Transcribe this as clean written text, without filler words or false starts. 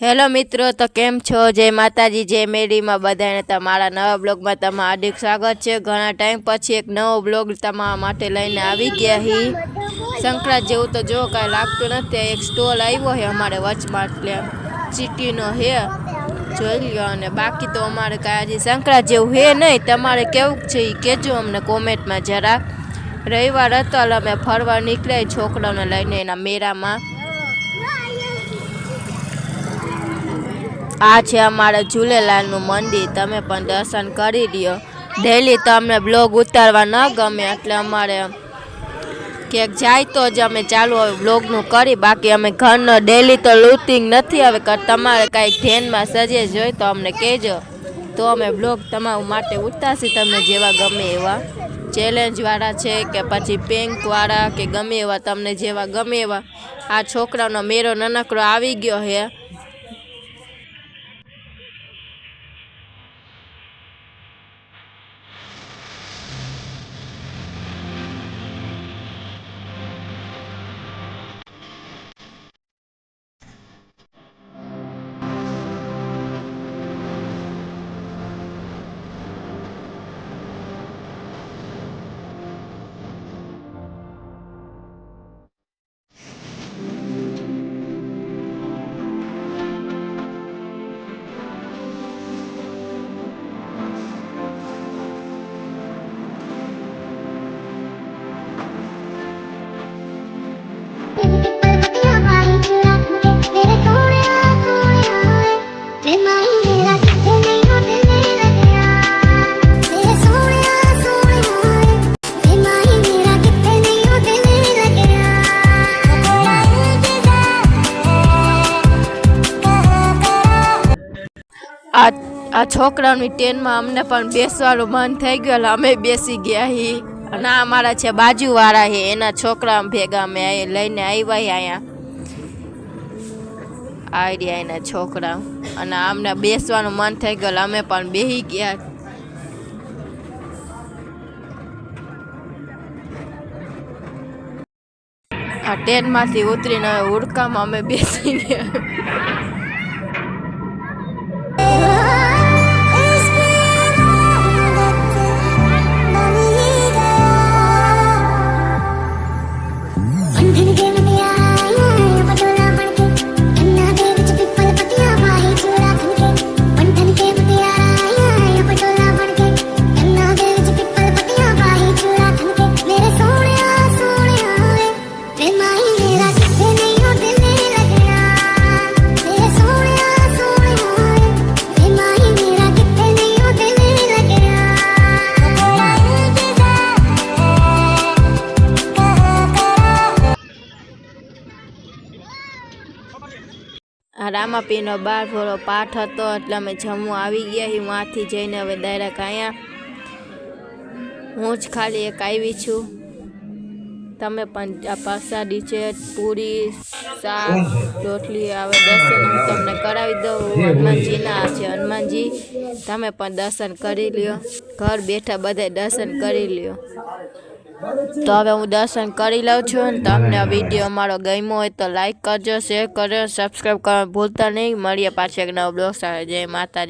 Hello મિત્રો, તો કેમ છો? જય માતાજી, જય મેરીમાં બધાને તમારા નવા બ્લોગમાં તમારું હાર્દિક સ્વાગત છે। ઘણા ટાઈમ પછી એક નવો બ્લોગ તમારા માટે લઈને આવી ગયા હી। સંક્રાંત જેવું તો જો કાંઈ લાગતું નથી। એક સ્ટોલ આવ્યો છે અમારે વચમાં, એટલે ચીટીનો હે, જોઈ લ્યો। અને બાકી તો અમારે કાંઈ હજી સંક્રાંત જેવું હે નહીં। તમારે કેવું છે એ કહેજો અમને કોમેન્ટમાં જરાક। રવિવાર હતો એટલે અમે ફરવા નીકળ્યા છોકરાઓને લઈને એના મેળામાં। આ છે અમારા ઝૂલેલાલનું મંદિર, તમે પણ દર્શન કરી લ્યો। ડેલી તો અમને બ્લોગ ઉતારવા ન ગમે, એટલે અમારે ક્યાંક જાય તો જ અમે ચાલુ હવે બ્લોગનું કરી, બાકી અમે ઘરનો ડેલી તો લૂટિંગ નથી હવે તમારે કાંઈક ધ્યાનમાં સજેશ હોય તો અમને કહેજો, તો અમે બ્લોગ તમારા માટે ઉતારશી। તમને જેવા ગમે એવા ચેલેન્જવાળા છે કે પછી પેન્કવાળા કે ગમે એવા, તમને જેવા ગમે એવા। આ છોકરાઓનો મેળો નાનકડો આવી ગયો છે। આ છોકરાઓની ટ્રેનમાં અમને પણ બેસવાનું મન થઈ ગયું, એટલે અમે બેસી ગયા હી। અને અમારા છે બાજુવાળા છે, એના છોકરા ભેગા અમે લઈને આવ્યા અહીંયા એના છોકરા, અને અમને બેસવાનું મન થઈ ગયું અમે પણ બેસી ગયા। આ ટ્રેનમાંથી ઉતરીને હુડકામાં અમે બેસી ગયા। રામાપીનો 12 ભોળો પાઠ હતો, એટલે અમે જમવા આવી ગયા છીએ। વાંથી જઈને હવે ડાયરેક્ટ અહીંયા હું જ ખાલી એક આવી છું। તમે પણ આ પ્રસાદી છે, પૂરી, શાક, રોટલી, હવે દર્શન હું તમને કરાવી દઉં। હનુમાનજીના છે હનુમાનજી, તમે પણ દર્શન કરી લ્યો, ઘર બેઠા બધા દર્શન કરી લ્યો। તો હવે હું દર્શન કરી લઉં છું। અને તમને આ વિડીયો અમારો ગમ્યો હોય તો લાઈક કરજો, શેર કરજો, સબસ્ક્રાઈબ કરવાનું ભૂલતા નહીં। મળીએ પાછળ એક નવો બ્લોગ સાથે। જય માતાજી।